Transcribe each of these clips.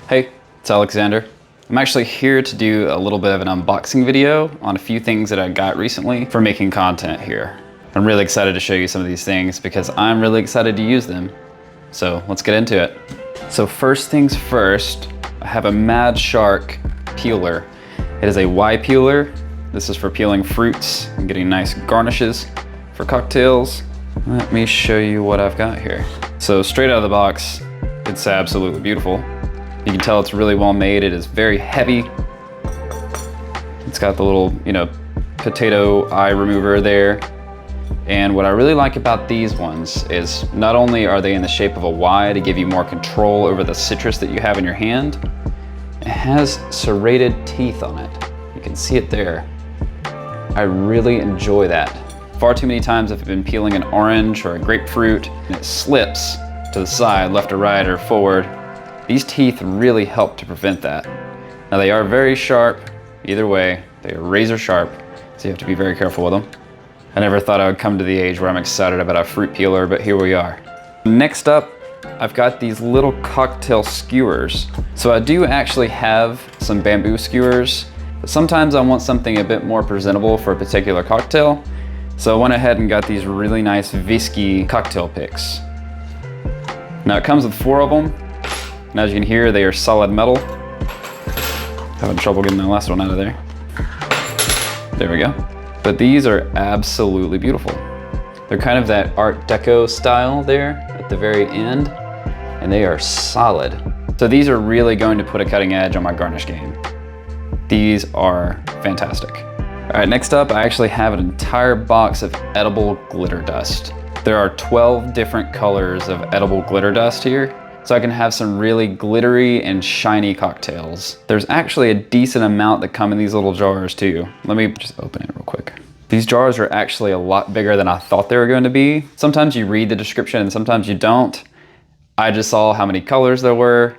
Hey, it's Alexander. I'm actually here to do a little bit of an unboxing video on a few things that I got recently for making content here. I'm really excited to show you some of these things because I'm really excited to use them. So let's get into it. So first things first, I have a Mad Shark peeler. It is a Y peeler. This is for peeling fruits and getting nice garnishes for cocktails. Let me show you what I've got here. So straight out of the box, it's absolutely beautiful. You can tell it's really well made. It is very heavy. It's got the little, potato eye remover there. And what I really like about these ones is not only are they in the shape of a Y to give you more control over the citrus that you have in your hand, it has serrated teeth on it. You can see it there. I really enjoy that. Far too many times I've been peeling an orange or a grapefruit and it slips to the side, left or right or forward. These teeth really help to prevent that. Now they are very sharp, either way. They are razor sharp, so you have to be very careful with them. I never thought I would come to the age where I'm excited about a fruit peeler, but here we are. Next up, I've got these little cocktail skewers. So I do actually have some bamboo skewers, but sometimes I want something a bit more presentable for a particular cocktail. So I went ahead and got these really nice whiskey cocktail picks. Now it comes with 4 of them. And as you can hear, they are solid metal. Having trouble getting the last one out of there. There we go. But these are absolutely beautiful. They're kind of that Art Deco style there at the very end, and they are solid. So these are really going to put a cutting edge on my garnish game. These are fantastic. All right, next up, I actually have an entire box of edible glitter dust. There are 12 different colors of edible glitter dust here, so I can have some really glittery and shiny cocktails. There's actually a decent amount that come in these little jars too. Let me just open it real quick. These jars are actually a lot bigger than I thought they were going to be. Sometimes you read the description and sometimes you don't. I just saw how many colors there were.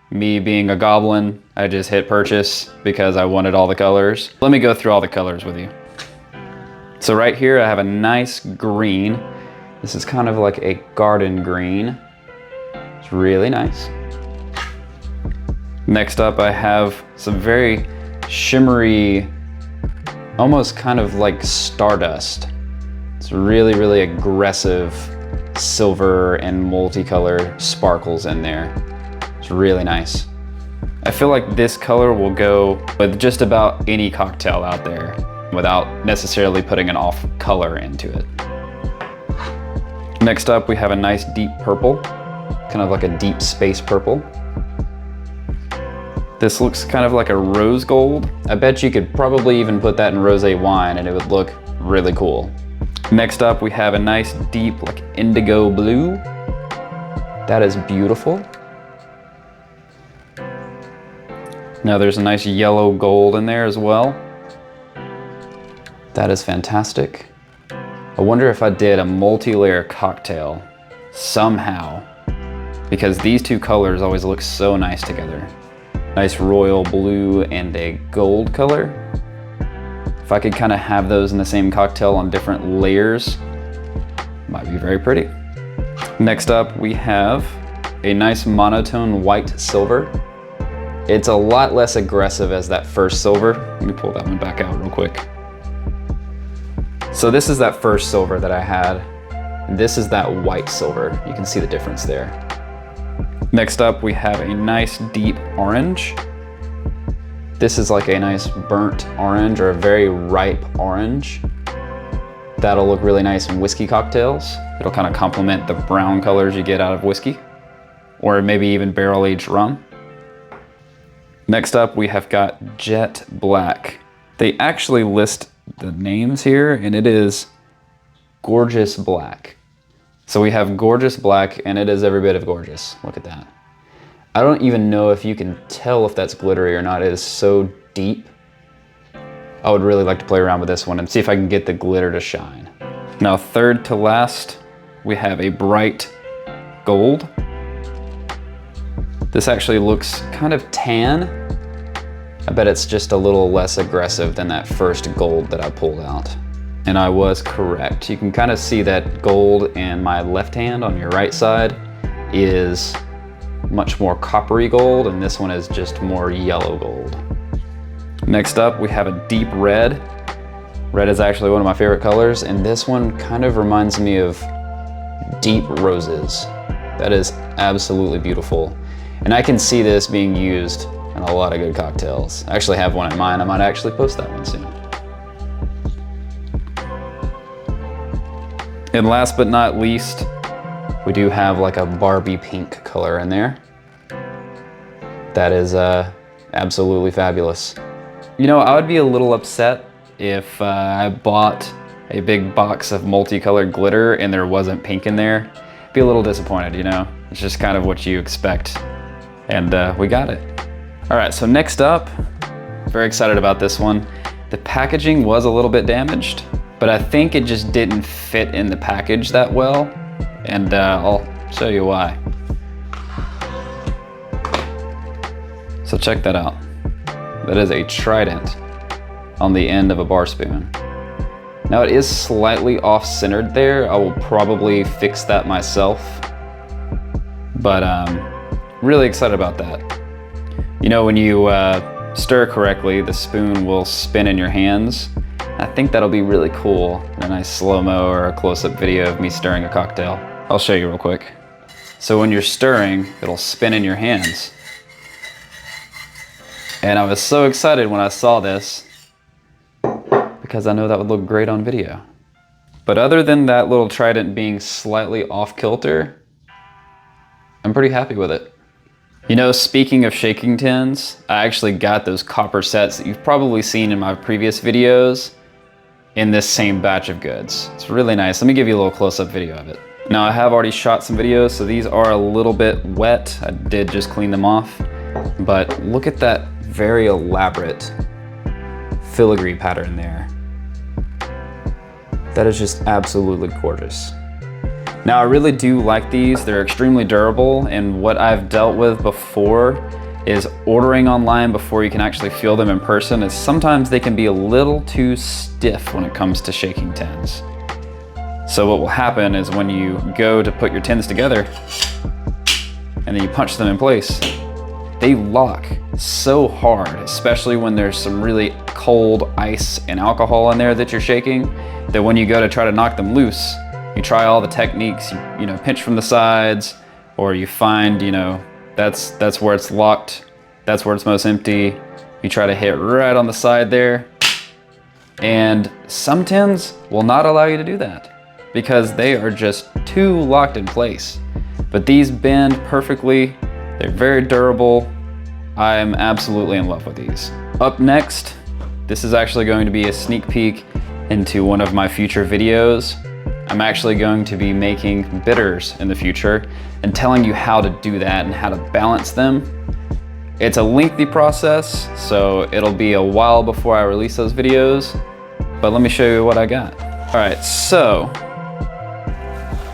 Me being a goblin, I just hit purchase because I wanted all the colors. Let me go through all the colors with you. So right here I have a nice green. This is kind of like a garden green. It's really nice. Next up, I have some very shimmery, almost kind of like stardust. It's really, really aggressive silver and multicolor sparkles in there. It's really nice. I feel like this color will go with just about any cocktail out there without necessarily putting an off color into it. Next up, we have a nice deep purple. Kind of like a deep space purple. This looks kind of like a rose gold. I bet you could probably even put that in rosé wine and it would look really cool. Next up, we have a nice deep like indigo blue. That is beautiful. Now there's a nice yellow gold in there as well. That is fantastic. I wonder if I did a multi-layer cocktail somehow, because these two colors always look so nice together. Nice royal blue and a gold color. If I could kind of have those in the same cocktail on different layers, might be very pretty. Next up, we have a nice monotone white silver. It's a lot less aggressive as that first silver. Let me pull that one back out real quick. So this is that first silver that I had. This is that white silver. You can see the difference there. Next up, we have a nice deep orange. This is like a nice burnt orange or a very ripe orange. That'll look really nice in whiskey cocktails. It'll kind of complement the brown colors you get out of whiskey, or maybe even barrel-aged rum. Next up, we have got jet black. They actually list the names here, and it is gorgeous black. So we have gorgeous black, and it is every bit of gorgeous. Look at that. I don't even know if you can tell if that's glittery or not. It is so deep. I would really like to play around with this one and see if I can get the glitter to shine. Now, third to last, we have a bright gold. This actually looks kind of tan. I bet it's just a little less aggressive than that first gold that I pulled out. And I was correct. You can kind of see that gold in my left hand on your right side is much more coppery gold, and this one is just more yellow gold. Next up, we have a deep red. Red is actually one of my favorite colors, and this one kind of reminds me of deep roses. That is absolutely beautiful. And I can see this being used in a lot of good cocktails. I actually have one in mind. I might actually post that one soon. And last but not least, we do have like a Barbie pink color in there. That is absolutely fabulous. You know, I would be a little upset if I bought a big box of multicolored glitter and there wasn't pink in there. Be a little disappointed, you know? It's just kind of what you expect. And we got it. All right, so next up, very excited about this one. The packaging was a little bit damaged, but I think it just didn't fit in the package that well. And I'll show you why. So check that out. That is a trident on the end of a bar spoon. Now it is slightly off-centered there. I will probably fix that myself, but really excited about that. You know, when you stir correctly, the spoon will spin in your hands. I think that'll be really cool in a nice slow-mo or a close-up video of me stirring a cocktail. I'll show you real quick. So when you're stirring, it'll spin in your hands. And I was so excited when I saw this because I know that would look great on video. But other than that little trident being slightly off kilter, I'm pretty happy with it. You know, speaking of shaking tins, I actually got those copper sets that you've probably seen in my previous videos in this same batch of goods. It's really nice. Let me give you a little close-up video of it. Now I have already shot some videos, so these are a little bit wet. I did just clean them off, but look at that very elaborate filigree pattern there. That is just absolutely gorgeous. Now I really do like these. They're extremely durable, and what I've dealt with before is ordering online before you can actually feel them in person is sometimes they can be a little too stiff when it comes to shaking tins. So what will happen is when you go to put your tins together and then you punch them in place, they lock so hard, especially when there's some really cold ice and alcohol in there that you're shaking, that when you go to try to knock them loose, you try all the techniques, you know, pinch from the sides, or you find, you know, that's where it's locked, that's where it's most empty. You try to hit right on the side there, and some tins will not allow you to do that because they are just too locked in place. But these bend perfectly, they're very durable. I'm absolutely in love with these. Up next, this is actually going to be a sneak peek into one of my future videos. I'm actually going to be making bitters in the future and telling you how to do that and how to balance them. It's a lengthy process, so it'll be a while before I release those videos, but let me show you what I got. All right, so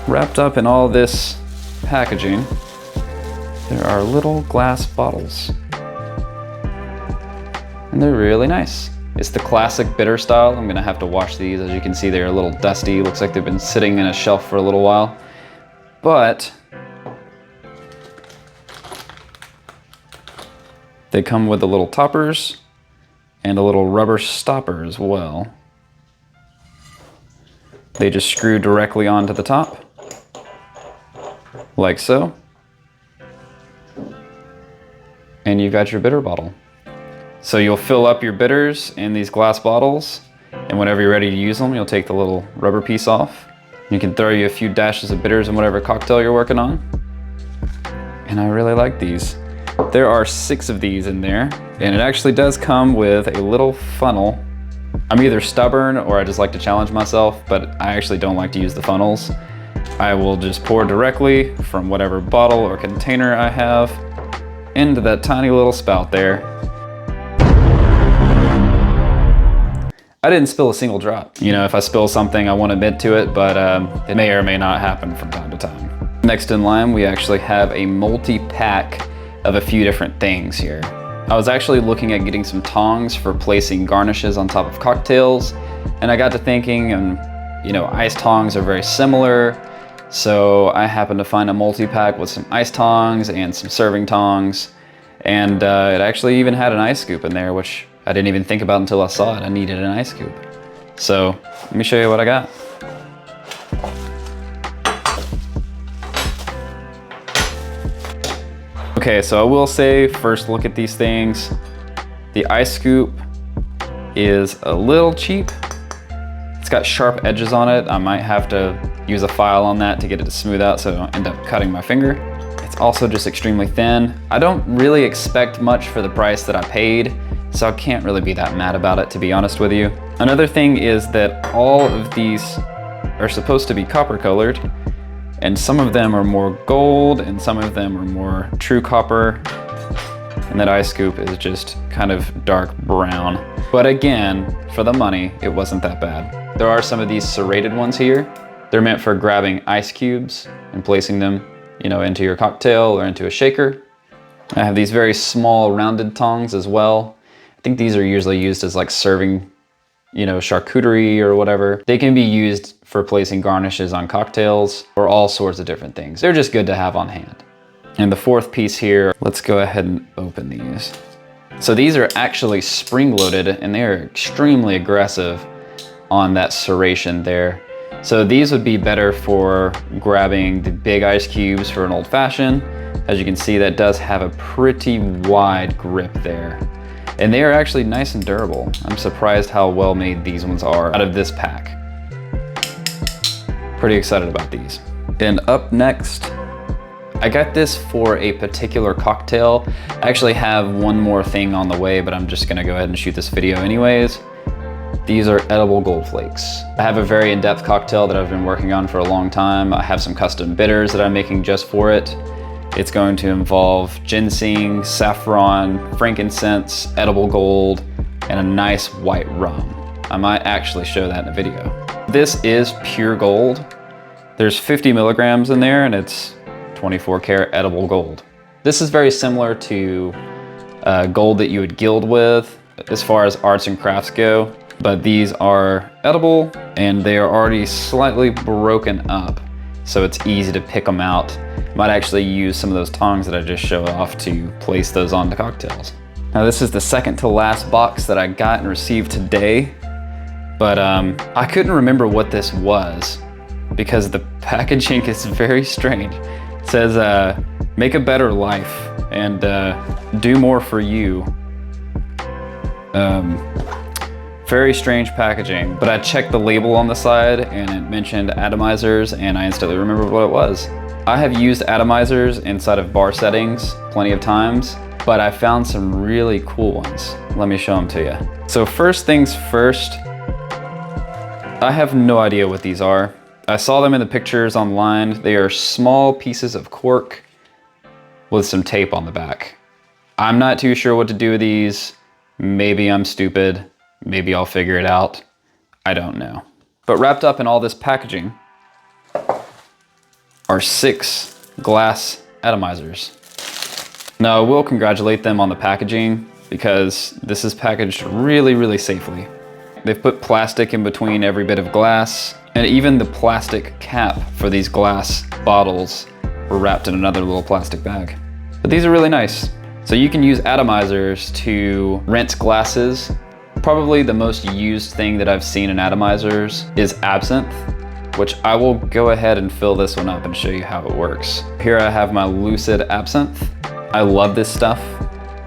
wrapped up in all this packaging, there are little glass bottles. And they're really nice. It's the classic bitter style. I'm gonna have to wash these. As you can see, they're a little dusty. Looks like they've been sitting in a shelf for a little while. But they come with the little toppers and a little rubber stopper as well. They just screw directly onto the top, like so. And you've got your bitter bottle. So you'll fill up your bitters in these glass bottles, and whenever you're ready to use them, you'll take the little rubber piece off. You can throw you a few dashes of bitters in whatever cocktail you're working on. And I really like these. There are 6 of these in there, and it actually does come with a little funnel. I'm either stubborn or I just like to challenge myself, but I actually don't like to use the funnels. I will just pour directly from whatever bottle or container I have into that tiny little spout there. I didn't spill a single drop. You know, if I spill something, I won't admit to it, but it may or may not happen from time to time. Next in line, we actually have a multi-pack of a few different things here. I was actually looking at getting some tongs for placing garnishes on top of cocktails, and I got to thinking, and you know, ice tongs are very similar. So I happened to find a multi-pack with some ice tongs and some serving tongs. And it actually even had an ice scoop in there, which I didn't even think about until I saw it. I needed an ice scoop. So let me show you what I got. Okay, so I will say, first look at these things. The ice scoop is a little cheap. It's got sharp edges on it. I might have to use a file on that to get it to smooth out so I don't end up cutting my finger. It's also just extremely thin. I don't really expect much for the price that I paid, so I can't really be that mad about it, to be honest with you. Another thing is that all of these are supposed to be copper colored, and some of them are more gold and some of them are more true copper. And that ice scoop is just kind of dark brown. But again, for the money, it wasn't that bad. There are some of these serrated ones here. They're meant for grabbing ice cubes and placing them, you know, into your cocktail or into a shaker. I have these very small rounded tongs as well. I think these are usually used as like serving, you know, charcuterie or whatever. They can be used for placing garnishes on cocktails or all sorts of different things. They're just good to have on hand. And the fourth piece here, let's go ahead and open these. So these are actually spring-loaded and they're extremely aggressive on that serration there. So these would be better for grabbing the big ice cubes for an old-fashioned. As you can see, that does have a pretty wide grip there. And they are actually nice and durable. I'm surprised how well made these ones are out of this pack. Pretty excited about these. And up next, I got this for a particular cocktail. I actually have one more thing on the way, but I'm just gonna go ahead and shoot this video anyways. These are edible gold flakes. I have a very in-depth cocktail that I've been working on for a long time. I have some custom bitters that I'm making just for it. It's going to involve ginseng, saffron, frankincense, edible gold, and a nice white rum. I might actually show that in a video. This is pure gold. There's 50 milligrams in there and it's 24 karat edible gold. This is very similar to gold that you would gild with as far as arts and crafts go, but these are edible and they are already slightly broken up, so it's easy to pick them out. Might actually use some of those tongs that I just showed off to place those on the cocktails. Now this is the second to last box that I got and received today, but I couldn't remember what this was because the packaging is very strange. It says, make a better life and do more for you. Very strange packaging, but I checked the label on the side and it mentioned atomizers and I instantly remembered what it was. I have used atomizers inside of bar settings plenty of times, but I found some really cool ones. Let me show them to you. So first things first, I have no idea what these are. I saw them in the pictures online. They are small pieces of cork with some tape on the back. I'm not too sure what to do with these. Maybe I'm stupid. Maybe I'll figure it out. I don't know. But wrapped up in all this packaging are 6 glass atomizers. Now I will congratulate them on the packaging because this is packaged really, really safely. They've put plastic in between every bit of glass, and even the plastic cap for these glass bottles were wrapped in another little plastic bag. But these are really nice. So you can use atomizers to rinse glasses. Probably the most used thing that I've seen in atomizers is absinthe, which I will go ahead and fill this one up and show you how it works. Here I have my Lucid Absinthe. I love this stuff.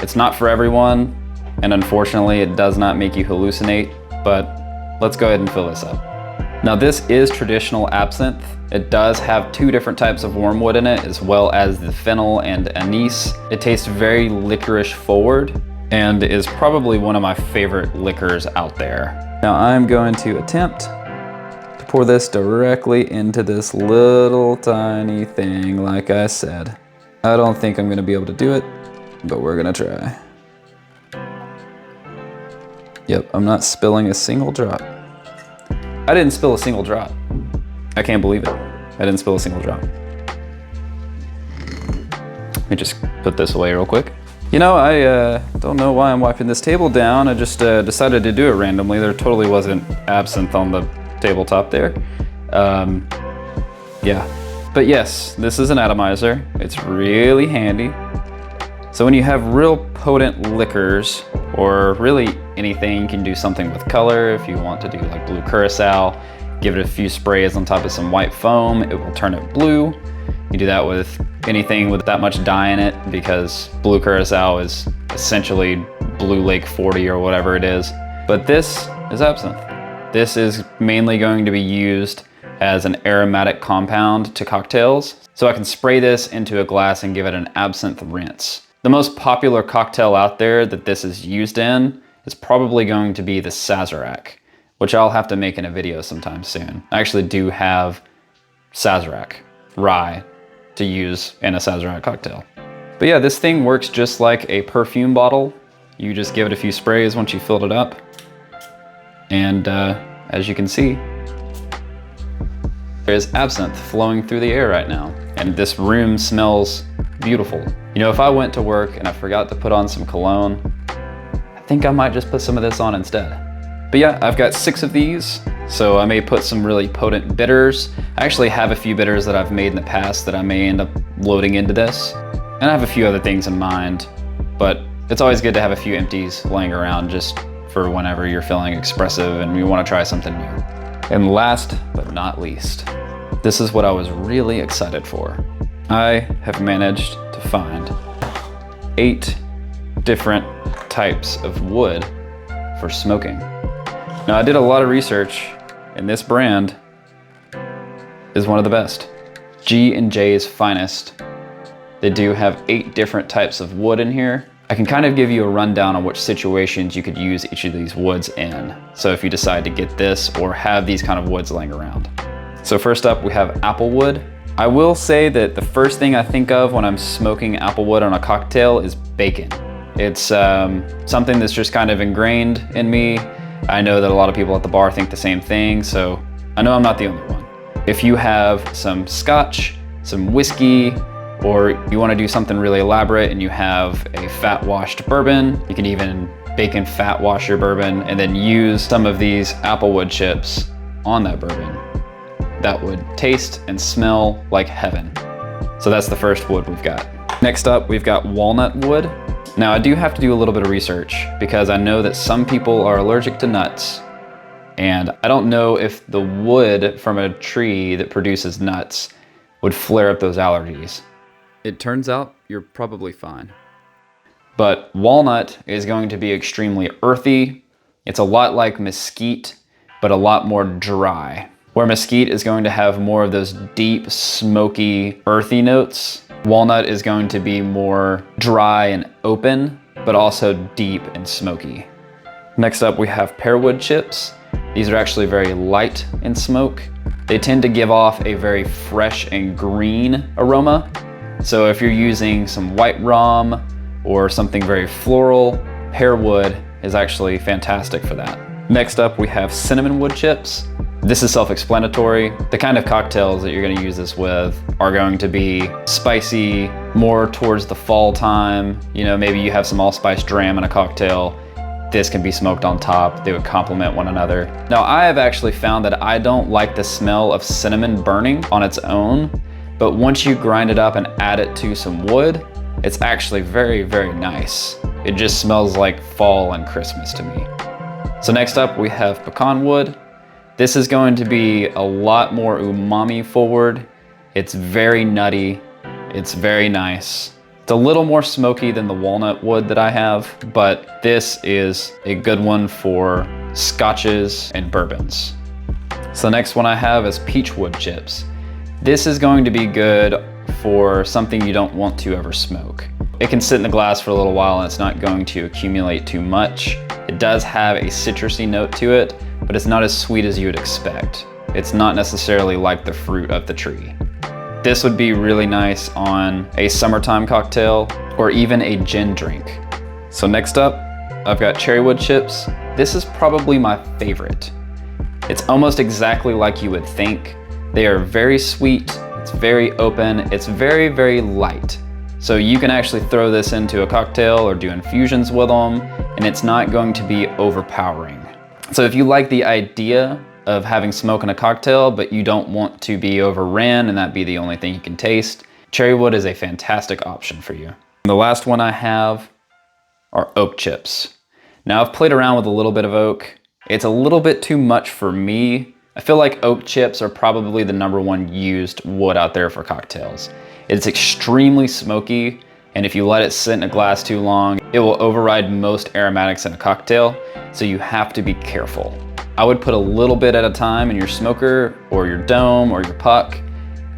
It's not for everyone, and unfortunately it does not make you hallucinate, but let's go ahead and fill this up. Now this is traditional absinthe. It does have 2 different types of wormwood in it, as well as the fennel and anise. It tastes very licorice forward and is probably one of my favorite liquors out there. Now I'm going to attempt to pour this directly into this little tiny thing, like I said. I don't think I'm gonna be able to do it, but we're gonna try. Yep, I'm not spilling a single drop. I didn't spill a single drop. I can't believe it. I didn't spill a single drop. Let me just put this away real quick. You know, I don't know why I'm wiping this table down. I just decided to do it randomly. There totally wasn't absinthe on the tabletop there. Yeah, But yes, this is an atomizer. It's really handy. So when you have real potent liquors, or really anything, you can do something with color. If you want to do like blue curacao, give it a few sprays on top of some white foam, it will turn it blue. You do that with anything with that much dye in it, because blue curacao is essentially Blue Lake 40 or whatever it is. But this is absinthe. This is mainly going to be used as an aromatic compound to cocktails. So I can spray this into a glass and give it an absinthe rinse. The most popular cocktail out there that this is used in is probably going to be the Sazerac, which I'll have to make in a video sometime soon. I actually do have Sazerac rye to use in a Sazerac cocktail. But yeah, this thing works just like a perfume bottle. You just give it a few sprays once you filled it up. And as you can see, there's absinthe flowing through the air right now. And this room smells beautiful. You know, if I went to work and I forgot to put on some cologne, I think I might just put some of this on instead. But yeah, I've got 6 of these, so I may put some really potent bitters. I actually have a few bitters that I've made in the past that I may end up loading into this. And I have a few other things in mind, but it's always good to have a few empties laying around just for whenever you're feeling expressive and you want to try something new. And last but not least, this is what I was really excited for. I have managed to find 8 different types of wood for smoking. Now, I did a lot of research, and this brand is one of the best. G&J's Finest. They do have 8 different types of wood in here. I can kind of give you a rundown on which situations you could use each of these woods in. So if you decide to get this or have these kind of woods laying around. So first up, we have applewood. I will say that the first thing I think of when I'm smoking applewood on a cocktail is bacon. It's something that's just kind of ingrained in me. I know that a lot of people at the bar think the same thing, so I know I'm not the only one. If you have some scotch, some whiskey, or you want to do something really elaborate and you have a fat washed bourbon, you can even bacon fat wash your bourbon and then use some of these applewood chips on that bourbon. That would taste and smell like heaven. So that's the first wood we've got. Next up, we've got walnut wood. Now I do have to do a little bit of research because I know that some people are allergic to nuts, and I don't know if the wood from a tree that produces nuts would flare up those allergies. It turns out you're probably fine. But walnut is going to be extremely earthy. It's a lot like mesquite, but a lot more dry. Where mesquite is going to have more of those deep, smoky, earthy notes, walnut is going to be more dry and open, but also deep and smoky. Next up, we have pearwood chips. These are actually very light in smoke. They tend to give off a very fresh and green aroma. So if you're using some white rum or something very floral, pearwood is actually fantastic for that. Next up, we have cinnamon wood chips. This is self-explanatory. The kind of cocktails that you're gonna use this with are going to be spicy, more towards the fall time. You know, maybe you have some allspice dram in a cocktail. This can be smoked on top. They would complement one another. Now, I have actually found that I don't like the smell of cinnamon burning on its own, but once you grind it up and add it to some wood, it's actually very, very nice. It just smells like fall and Christmas to me. So next up, we have pecan wood. This is going to be a lot more umami forward. It's very nutty. It's very nice. It's a little more smoky than the walnut wood that I have, but this is a good one for scotches and bourbons. So the next one I have is peach wood chips. This is going to be good for something you don't want to ever smoke. It can sit in the glass for a little while and it's not going to accumulate too much. It does have a citrusy note to it, but it's not as sweet as you would expect. It's not necessarily like the fruit of the tree. This would be really nice on a summertime cocktail or even a gin drink. So next up, I've got cherrywood chips. This is probably my favorite. It's almost exactly like you would think. They are very sweet, it's very open, it's very, very light. So you can actually throw this into a cocktail or do infusions with them, and it's not going to be overpowering. So if you like the idea of having smoke in a cocktail, but you don't want to be overran and that be the only thing you can taste, cherry wood is a fantastic option for you. The last one I have are oak chips. Now I've played around with a little bit of oak. It's a little bit too much for me. I feel like oak chips are probably the #1 used wood out there for cocktails. It's extremely smoky, and if you let it sit in a glass too long, it will override most aromatics in a cocktail, so you have to be careful. I would put a little bit at a time in your smoker or your dome or your puck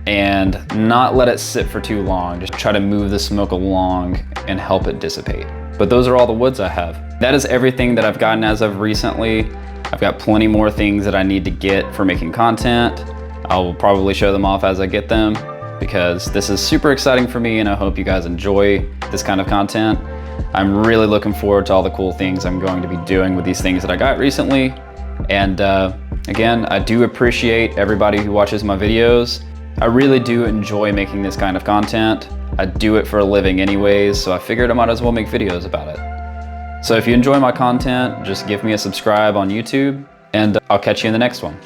and not let it sit for too long. Just try to move the smoke along and help it dissipate. But those are all the woods I have. That is everything that I've gotten as of recently. I've got plenty more things that I need to get for making content. I will probably show them off as I get them because this is super exciting for me and I hope you guys enjoy this kind of content. I'm really looking forward to all the cool things I'm going to be doing with these things that I got recently. And again, I do appreciate everybody who watches my videos. I really do enjoy making this kind of content. I do it for a living anyways, so I figured I might as well make videos about it. So if you enjoy my content, just give me a subscribe on YouTube, and I'll catch you in the next one.